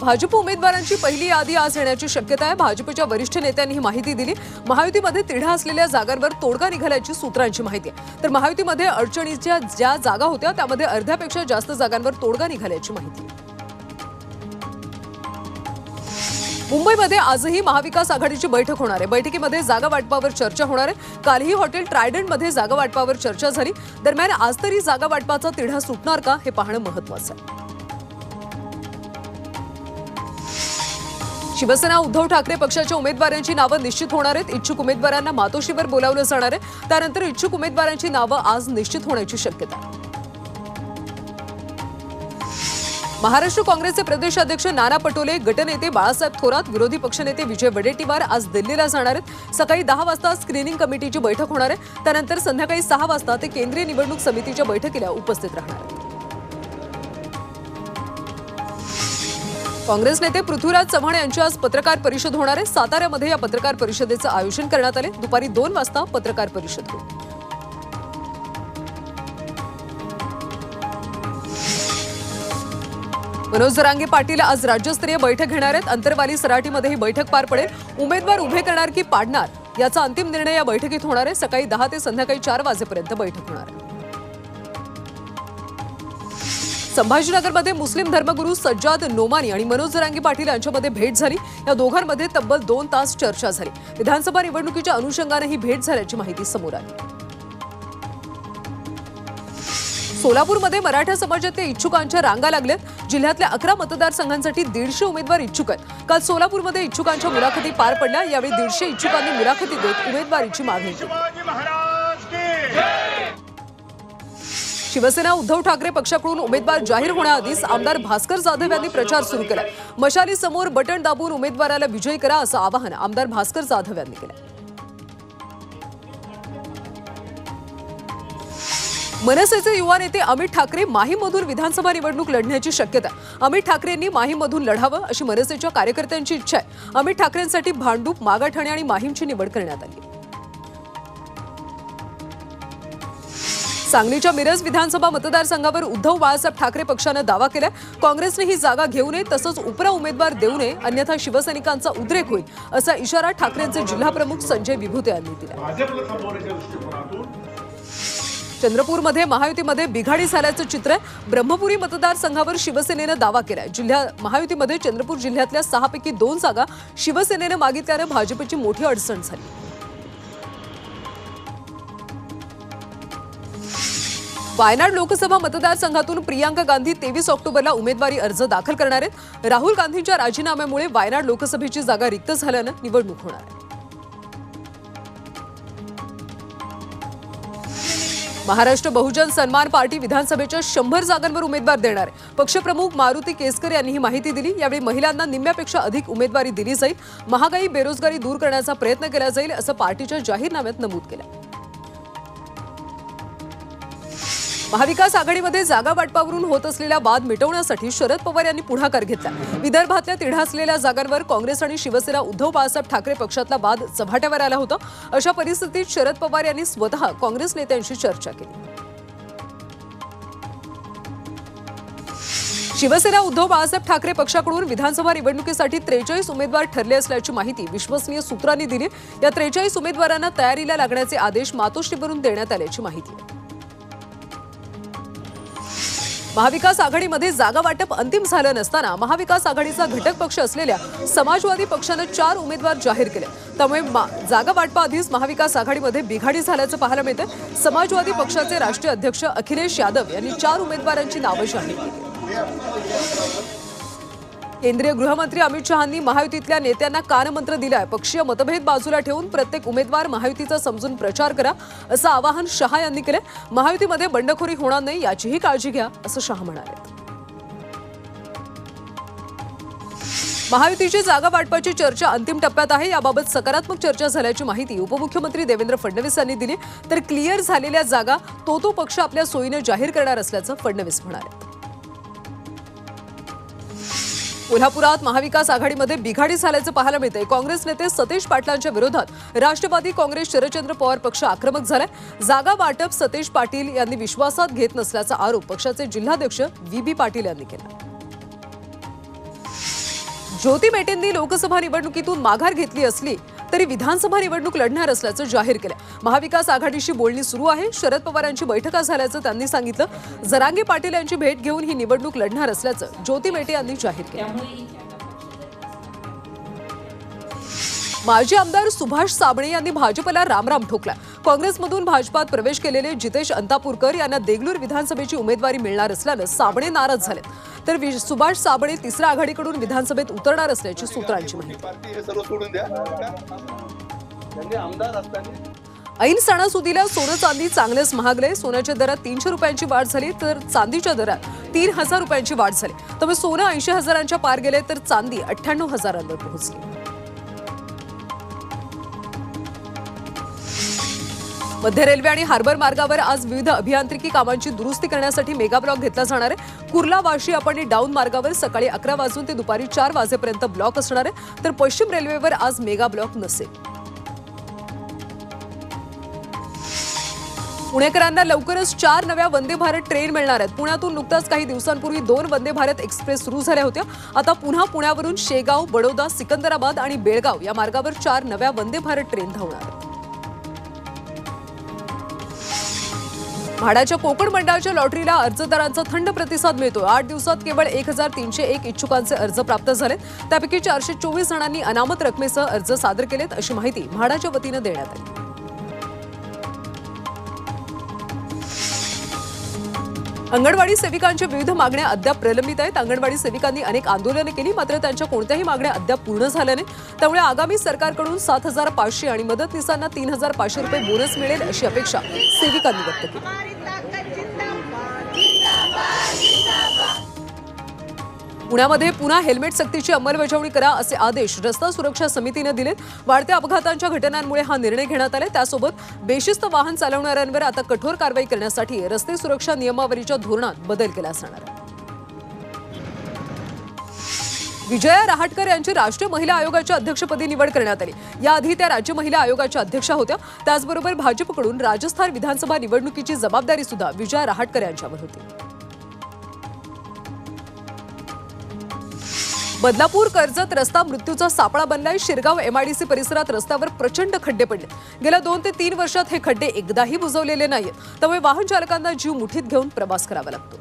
भाजप उमेदवारांची पहिली यादी आज येण्याची शक्यता आहे। भाजपच्या वरिष्ठ नेत्यांनी ही माहिती दिली। महायुतीमध्ये तिढा असलेल्या जागांवर तोडगा निघाल्याची सूत्रांची माहिती आहे। तर महायुतीमध्ये अडचणीच्या ज्या जागा होत्या त्यामध्ये अर्ध्यापेक्षा जास्त जागांवर तोडगा निघाल्याची माहिती आहे। मुंबईमध्ये आजही महाविकास आघाडीची बैठक होणार आहे। बैठकीमध्ये जागा वाटपावर चर्चा होणार आहे। कालही हॉटेल ट्रायडंटमध्ये जागा वाटपावर चर्चा झाली। दरम्यान आज तरी जागा वाटपाचा तिढा सुटणार का हे पाहणं महत्त्वाचं आहे। शिवसेना उद्धव ठाकरे पक्षाच्या उमेदवारांची नावं निश्चित होणार आहेत। इच्छुक उमेदवारांना मातोश्रीवर बोलावलं जाणार आहे। त्यानंतर इच्छुक उमेदवारांची नावं आज निश्चित होण्याची शक्यता आहे। महाराष्ट्र काँग्रेसचे प्रदेश अध्यक्ष नाना पटोले, गटनेते बाळासाहेब थोरात, विरोधी पक्षनेते विजय वडेट्टीवार आज दिल्लीला जाणार आहेत। सकाळी 10 वाजता स्क्रीनिंग कमिटीची बैठक होणार आहे। त्यानंतर संध्याकाळी 6 वाजता ते केंद्रीय निवडणूक समितीच्या बैठकीला उपस्थित राहणार आहेत। काँग्रेस नेते पृथ्वीराज चव्हाण यांची आज पत्रकार परिषद होणार आहे। साताऱ्यामध्ये या पत्रकार परिषदेचं आयोजन करण्यात आले। दुपारी 2 वाजता पत्रकार परिषद होईल। मनोज जरांगे पाटील आज राज्यस्तरीय बैठक घेणार आहेत। अंतरवाली सराटीमध्ये ही बैठक पार पडेल। उमेदवार उभे करणार की पाडणार याचा अंतिम निर्णय या बैठकीत होणार आहे। सकाळी 10 ते संध्याकाळी 4 वाजेपर्यंत बैठक होणार आहे। संभाजीनगरमध्ये मुस्लिम धर्मगुरू सज्जाद नोमानी आणि मनोज जरांगे पाटील यांच्यामध्ये भेट झाली। या दोघांमध्ये तब्बल 2 तास चर्चा झाली। विधानसभा निवडणुकीच्या अनुषंगाने ही भेट झाल्याची माहिती समोर आली। सोलापूरमध्ये मराठा समाजातल्या इच्छुकांच्या रांगा लागल्यात। जिल्ह्यातल्या 11 मतदारसंघांसाठी 150 उमेदवार इच्छुक आहेत। काल सोलापूरमध्ये इच्छुकांच्या मुलाखती पार पडल्या। यावेळी 150 इच्छुकांनी मुलाखती देत उमेदवारीची मागणी केली। शिवसेना उद्धव ठाकरे पक्षाकडून उमेदवार जाहीर होण्याआधीच आमदार भास्कर जाधव यांनी प्रचार सुरू केला। मशाली समोर बटन दाबून उमेदवाराला विजयी करा असं आवाहन आमदार भास्कर जाधव यांनी केलं। मनसेचे युवा नेते अमित ठाकरे माहीममधून विधानसभा निवडणूक लढण्याची शक्यता। अमित ठाकरेंनी माहीममधून लढावं अशी मनसेच्या कार्यकर्त्यांची इच्छा आहे। अमित ठाकरेंसाठी भांडूप, मागाठाणे आणि माहीमची निवड करण्यात आली। सांगलीच्या मिरज विधानसभा मतदारसंघावर उद्धव बाळासाहेब ठाकरे पक्षानं दावा केलाय। काँग्रेसने ही जागा घेऊ नये तसंच उपरा उमेदवार देऊ नये अन्यथा शिवसैनिकांचा उद्रेक होईल असा इशारा ठाकरेंचे जिल्हाप्रमुख संजय विभूते यांनी दिला। चंद्रपूरमध्ये महायुतीमध्ये बिघाडी झाल्याचं चित्र आहे। ब्रह्मपुरी मतदारसंघावर शिवसेनेनं दावा केलाय। महायुतीमध्ये चंद्रपूर जिल्ह्यातल्या 6 पैकी 2 जागा शिवसेनेनं मागितल्यानं भाजपची मोठी अडचण झाली। वायनाड लोकसभा मतदारसंघातून प्रियांका गांधी 23 ऑक्टोबरला उमेदवारी अर्ज दाखल करणार आहेत। राहुल गांधींच्या राजीनाम्यामुळे वायनाड लोकसभेची जागा रिक्त झाल्यानं निवडणूक होणार आहे। महाराष्ट्र बहुजन सन्मान पार्टी विधानसभेच्या 100 जागांवर उमेदवार देणार आहे। पक्षप्रमुख मारुती केसकर यांनी ही माहिती दिली। यावेळी महिलांना निम्म्यापेक्षा अधिक उमेदवारी दिली जाईल। महागाई, बेरोजगारी दूर करण्याचा प्रयत्न केला जाईल असं पार्टीच्या जाहीरनाम्यात नमूद केलं। महाविकास आघाडीमध्ये जागा वाटपावरून होत असलेला वाद मिटवण्यासाठी शरद पवार यांनी पुढाकार घेतला। विदर्भातल्या तिढा असलेल्या जागांवर काँग्रेस आणि शिवसेना उद्धव बाळासाहेब ठाकरे पक्षातला वाद चव्हाट्यावर आला होता। अशा परिस्थितीत शरद पवार यांनी स्वतः काँग्रेस नेत्यांशी चर्चा केली। शिवसेना उद्धव बाळासाहेब ठाकरे पक्षाकडून विधानसभा निवडणुकीसाठी 43 उमेदवार ठरले असल्याची माहिती विश्वसनीय सूत्रांनी दिली। या 43 उमेदवारांना तयारीला लागण्याचे आदेश मातोश्रीवरून देण्यात आल्याची माहिती आहे। महाविकास आघाडीमध्ये जागा वाटप अंतिम झालं नसताना महाविकास आघाडीचा घटक पक्ष असलेल्या समाजवादी पक्षानं 4 उमेदवार जाहीर केले। त्यामुळे जागा वाटपाआधीच महाविकास आघाडीमध्ये बिघाडी झाल्याचं पाहायला मिळतं। समाजवादी पक्षाचे राष्ट्रीय अध्यक्ष अखिलेश यादव यांनी 4 उमेदवारांची नावं जाहीर केली। केंद्रीय गृहमंत्री अमित शहांनी महायुतीतल्या नेत्यांना कानमंत्र दिलाय। पक्षीय मतभेद बाजूला ठेवून प्रत्येक उमेदवार महायुतीचा समजून प्रचार करा असं आवाहन शहा यांनी केलं। महायुतीमध्ये बंडखोरी होणार नाही याचीही काळजी घ्या असं शहा म्हणाले। महायुतीची जागा वाटपाची चर्चा अंतिम टप्प्यात आहे। याबाबत सकारात्मक चर्चा झाल्याची माहिती उपमुख्यमंत्री देवेंद्र फडणवीस यांनी दिली। तर क्लिअर झालेल्या जागा तो पक्ष आपल्या सोयीने जाहीर करणार असल्याचं फडणवीस म्हणाले। कोल्हापुरात महाविकास आघाडीमध्ये बिघाडी झाल्याचं पाहायला मिळतंय। काँग्रेस नेते सतेज पाटलांच्या विरोधात राष्ट्रवादी काँग्रेस शरदचंद्र पवार पक्ष आक्रमक झालाय। जागा वाटप सतेज पाटील यांनी विश्वासात घेत नसल्याचा आरोप पक्षाचे जिल्हाध्यक्ष व्ही.बी. पाटील यांनी केला। ज्योती मेटेंनी लोकसभा निवडणुकीतून माघार घेतली असली तरी विधानसभा निवडणूक लढणार असल्याचं जाहीर केलं। महाविकास आघाडीशी बोलणी सुरू आहे। शरद पवारांची बैठक झाल्याचं त्यांनी सांगितलं। जरांगे पाटील यांची भेट घेऊन ही निवडणूक लढणार असल्याचं ज्योती मेटे यांनी जाहीर केलं। माजी आमदार सुभाष साबणे यांनी भाजपला रामराम ठोकला। काँग्रेसमधून भाजपात प्रवेश केलेले जितेश अंतापूरकर यांना देगलूर विधानसभेची उमेदवारी मिळणार असल्यानं साबणे नाराज झाले। तर सुभाष साबणे तिसऱ्या आघाडीकडून विधानसभेत उतरणार असल्याची सूत्रांची माहिती। ऐन सणासुदीला सोनं चांदी चांगलेच महागले। सोन्याच्या दरात 300 रुपयांची वाढ झाली तर चांदीच्या दरात 3000 रुपयांची वाढ झाली। त्यामुळे सोनं 80,000च्या पार गेले तर चांदी 98,000वर पोहोचली। मध्य रेल्वे आणि हार्बर मार्गावर आज विविध अभियांत्रिकी कामांची दुरुस्ती करण्यासाठी मेगा ब्लॉक घेतला जाणार आहे। कुर्ला वाशी अपणी डाऊन मार्गावर सकाळी 11 वाजून ते दुपारी 4 वाजेपर्यंत ब्लॉक असणार आहे, तर पश्चिम रेल्वेवर आज मेगा ब्लॉक नसेल। पुणेकरांना लवकरच 4 नव्या वंदे भारत ट्रेन मिळणार आहेत। पुण्यातून नुकताच काही दिवसांपूर्वी 2 वंदे भारत एक्सप्रेस सुरू झाल्या होत्या। आता पुन्हा पुण्यावरून शेगाव, बडोदा, सिकंदराबाद आणि बेळगाव या मार्गावर 4 नव्या वंदे भारत ट्रेन धावणार आहेत। म्हाडाच्या कोकण मंडळाच्या लॉटरीला अर्जदारांचा थंड प्रतिसाद मिळतो। 8 दिवसात केवळ 1301 इच्छुकांचे अर्ज प्राप्त झाले। त्यापैकी 424 जणांनी अनामत रकमेसह अर्ज सादर केलेत, अशी माहिती म्हाडाच्या वतीने देण्यात आली। अंगणवाडी सेविकांच्या विविध मागण्या अद्याप प्रलंबित आहेत। अंगणवाडी सेविकांनी अनेक आंदोलने केली, मात्र त्यांच्या कोणत्याही मागण्या अद्याप पूर्ण झाल्या नाहीत। त्यामुळे आगामी सरकारकडून 7,500 आणि मदतनीसांना 3,500 रुपये बोनस मिळेल अशी अपेक्षा सेविकांनी व्यक्त केली। पुण्यामध्ये पुन्हा हेल्मेट सक्तीची अंमलबजावणी करा असे आदेश रस्ता सुरक्षा समितीने दिलेत। वाढत्या अपघातांच्या घटनांमुळे हा निर्णय घेण्यात आला। त्यासोबत बेशिस्त वाहन चालवणाऱ्यांवर आता कठोर कारवाई करण्यासाठी रस्ते सुरक्षा नियमावलीच्या धोरणात बदल केला जाणार आहे। विजया रहाटकर यांची राष्ट्रीय महिला आयोगाच्या अध्यक्षपदी निवड करण्यात आली। याआधी त्या राज्य महिला आयोगाच्या अध्यक्षा होत्या। त्याचबरोबर भाजपकडून राजस्थान विधानसभा निवडणुकीची जबाबदारी सुद्धा विजया रहाटकर यांच्यावर होती। बदलापूर कर्जत रस्ता मृत्यूचा सापळा बनलाय। शिरगाव एमआयडीसी परिसरात रस्त्यावर प्रचंड खड्डे पडले। गेल्या 2 ते 3 वर्षात हे खड्डे एकदाही बुजवलेले नाहीत, त्यामुळे वाहन चालकांना जीव मुठीत घेऊन प्रवास करावा लागतो।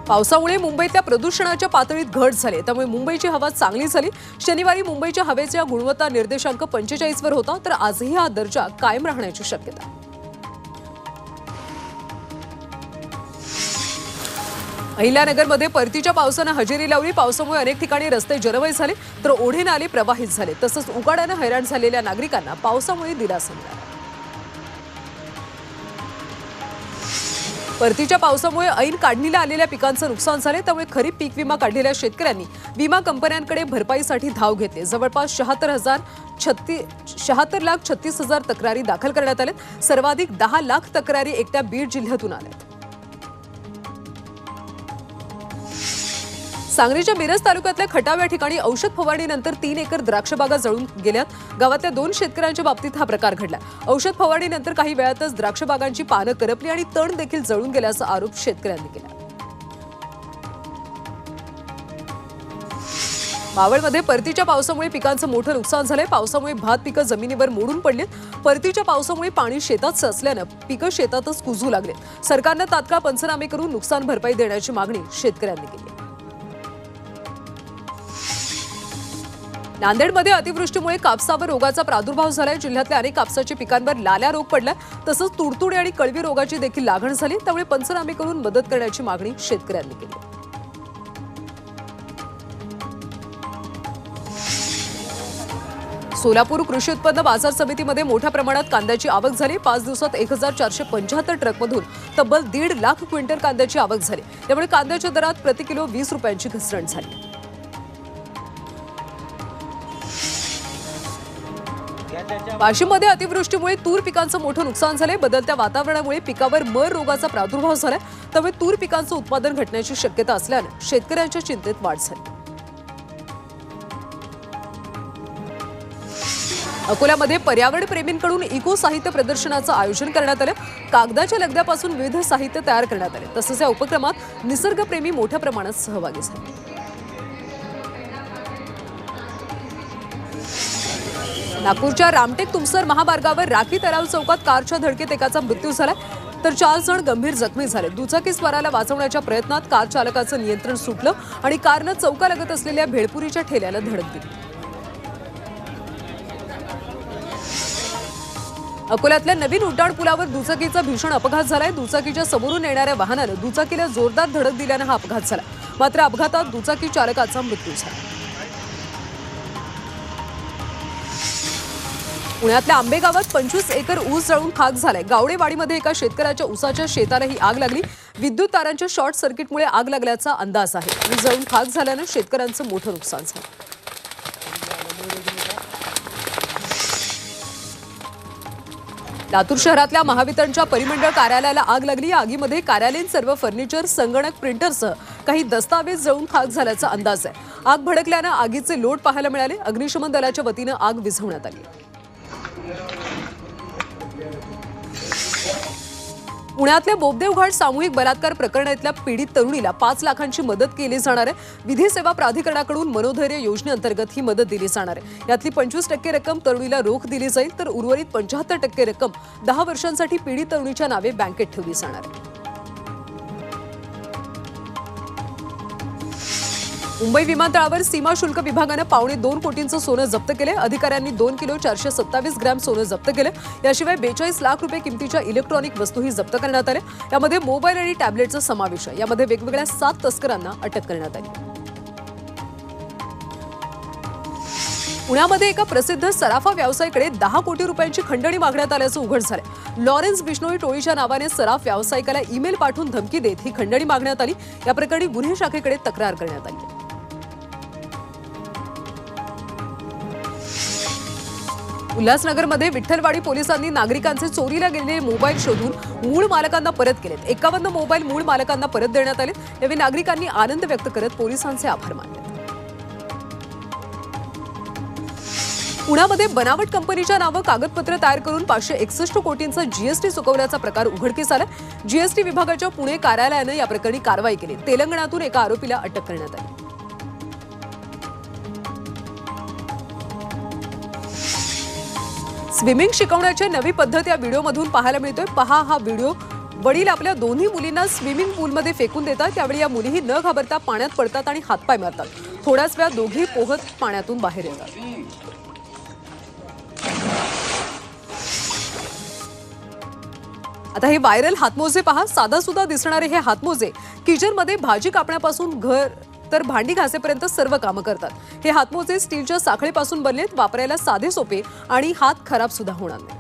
पावसामुळे मुंबईतल्या प्रदूषणाच्या पातळीत घट झाली, त्यामुळे मुंबईची हवा चांगली झाली। शनिवारी मुंबईच्या हवेचा गुणवत्ता निर्देशांक 45 वर होता, तर आजही हा दर्जा कायम राहण्याची शक्यता आहे। अहिल्यानगरमध्ये परतीच्या पावसानं हजेरी लावली। पावसामुळे अनेक ठिकाणी रस्ते जलमय झाले, तर ओढे नाले प्रवाहित झाले। तसंच उकाड्यानं हैराण झालेल्या नागरिकांना पावसामुळे दिलासा मिळाला। परतीच्या पावसामुळे ऐन काढणीला आलेल्या पिकांचं नुकसान झाले, त्यामुळे खरीप पीक विमा काढलेल्या शेतकऱ्यांनी विमा कंपन्यांकडे भरपाईसाठी धाव घेतली। जवळपास 76,36,000 तक्रारी दाखल करण्यात आल्या। सर्वाधिक 10 लाख तक्रारी एकट्या बीड जिल्ह्यातून आल्या। सांगलीच्या मिरज तालुक्यातल्या खटाव या ठिकाणी औषध फवारणीनंतर 3 एकर द्राक्ष बागा जळून गेल्यात। गावातल्या 2 शेतकऱ्यांच्या बाबतीत हा प्रकार घडला। औषध फवारणीनंतर काही वेळातच द्राक्ष बागांची पानं करपली आणि तण देखील जळून गेल्याचा आरोप शेतकऱ्यांनी केला। मावळमध्ये परतीच्या पावसामुळे पिकांचं मोठं नुकसान झालंय। पावसामुळे भात पिकं जमिनीवर मोडून पडलीत। परतीच्या पावसामुळे पाणी शेतात साचल्यानं पिकं शेतातच कुजू लागले। सरकारनं तात्काळ पंचनामे करून नुकसान भरपाई देण्याची मागणी शेतकऱ्यांनी केली। नांदेडमध्ये अतिवृष्टीमुळे कापसावर रोगाचा प्रादुर्भाव झालाय। जिल्ह्यातल्या अनेक कापसाच्या पिकांवर लाल्या रोग पडला, तसंच तुडतुडे आणि कळवी रोगाची देखील लागण झाली। त्यामुळे पंचनामे करून मदत करण्याची मागणी शेतकऱ्यांनी केली। सोलापूर कृषी उत्पन्न बाजार समितीमध्ये मोठ्या प्रमाणात कांद्याची आवक झाली। 5 दिवसात 1475 ट्रकमधून तब्बल 1.5 लाख क्विंटल कांद्याची आवक झाली। त्यामुळे कांद्याच्या दरात प्रति किलो 20 रुपयांची घसरण झाली। वाशिममध्ये अतिवृष्टीमुळे तूर पिकांचं मोठं नुकसान झालंय। बदलत्या वातावरणामुळे पिकावर मर रोगाचा प्रादुर्भाव झालाय, त्यामुळे तूर पिकांचं उत्पादन घटण्याची शक्यता असल्यानं शेतकऱ्यांच्या चिंतेत वाढ झाली। अकोल्यामध्ये पर्यावरण प्रेमींकडून इको साहित्य प्रदर्शनाचं आयोजन करण्यात आलं। कागदाच्या लगद्यापासून विविध साहित्य तयार करण्यात आले। तसेच या उपक्रमात निसर्गप्रेमी मोठ्या प्रमाणात सहभागी झाले। नागपूरच्या रामटेक तुमसर महामार्गावर राखी तलाव चौकात कारच्या धडकेत एकाचा मृत्यू झाला, तर 4 जण गंभीर जखमी झाले। दुचाकीस्वाराला वाचवण्याच्या प्रयत्नात कार चालकाचं नियंत्रण सुटलं आणि कारनं चौकालगत असलेल्या भेळपुरीच्या ठेल्याला धडक दिली। अकोल्यातल्या नवीन उड्डाणपुलावर दुचाकीचा भीषण अपघात झालाय। दुचाकीच्या समोरून येणाऱ्या वाहनानं दुचाकीला जोरदार धडक दिल्यानं हा अपघात झाला। मात्र अपघातात दुचाकी चालकाचा मृत्यू झाला। पुण्यातल्या आंबे गावात 25 एकर ऊस जळून खाक झालाय। गावडेवाडीमध्ये एका शेतकऱ्याच्या ऊसाच्या शेताला ही आग लागली। विद्युत तारांच्या शॉर्ट सर्किटमुळे आग लागल्याचा अंदाज आहे। ऊस जळून खाक झाल्यानं शेतकऱ्यांचं मोठं नुकसान झालं। लातूर शहरातल्या महावितरणच्या परिमंडळ कार्यालयाला आग लागली। या आगीमध्ये कार्यालयीन सर्व फर्निचर, संगणक, प्रिंटरसह काही दस्तावेज जळून खाक झाल्याचा अंदाज आहे। आग भडकल्यानं आगीचे लोट पाहायला मिळाले। अग्निशमन दलाच्या वतीनं आग विझवण्यात आली। पुण्यातल्या बोबदेव घाट सामूहिक बलात्कार प्रकरणातल्या पीडित तरुणीला 5 लाखांची मदत केली जाणार आहे। विधी सेवा प्राधिकरणाकडून मनोधैर्य योजनेअंतर्गत ही मदत दिली जाणार आहे। यातली 25% रक्कम तरुणीला रोख दिली जाईल, तर उर्वरित 75% रक्कम 10 वर्षांसाठी पीडित तरुणीच्या नावे बँकेत ठेवली जाणार आहे। मुंबई विमानतळावर सीमा शुल्क विभागानं 2.25 कोटींचं सोनं जप्त केलं। अधिकाऱ्यांनी 2 किलो 427 ग्रॅम सोनं जप्त केलं। याशिवाय 42 लाख रुपये किमतीच्या इलेक्ट्रॉनिक वस्तूही जप्त करण्यात आल्या। यामध्ये मोबाईल आणि टॅबलेटचा समावेश आहे। यामध्ये वेगवेगळ्या 7 तस्करांना अटक करण्यात आली। पुण्यामध्ये एका प्रसिद्ध सराफा व्यावसायिकडे 10 कोटी रुपयांची खंडणी मागण्यात आल्याचं उघड झालंय। लॉरेन्स बिश्नोई टोळीच्या नावाने सराफ व्यावसायिकाला ईमेल पाठवून धमकी देत ही खंडणी मागण्यात आली। या प्रकरणी गुन्हे शाखेकडे तक्रार करण्यात आली। उल्हासनगरमध्ये विठ्ठलवाडी पोलिसांनी नागरिकांचे चोरीला गेलेले मोबाईल शोधून मूळ मालकांना परत केलेत। 51 मोबाईल मूळ मालकांना परत देण्यात आले। यावेळी नागरिकांनी आनंद व्यक्त करत पोलिसांचे आभार मानले। पुण्यामध्ये बनावट कंपनीच्या नावे कागदपत्र तयार करून 561 कोटींचा जीएसटी चुकवल्याचा प्रकार उघडकीस आला। जीएसटी विभागाच्या पुणे कार्यालयानं या प्रकरणी कारवाई केली। तेलंगणातून एका आरोपीला अटक करण्यात आली। स्विमिंग शिकवण्याची नवी पद्धत या व्हिडिओमधून पाहायला मिळतोय। पहा हा व्हिडिओ। वडील आपल्या दोन्ही मुलींना स्विमिंग पूलमध्ये फेकून देतात। त्यावेळी या मुलीही न घाबरता पाण्यात पडतात आणि हातपाय मारतात। थोड्याच वेळात दोघी पोहत पाण्यातून बाहेर येतात। आता हे व्हायरल हातमोजे पहा। साधा सुद्धा दिसणारे हे हातमोजे किचनमध्ये भाजी कापण्यापासून घर तर भांडी घासेपर्यंत सर्व कामं करतात। हे हातमोजे स्टीलच्या साखळीपासून बनलेत। वापरायला साधे सोपे आणि हात खराब सुद्धा होणार नाही।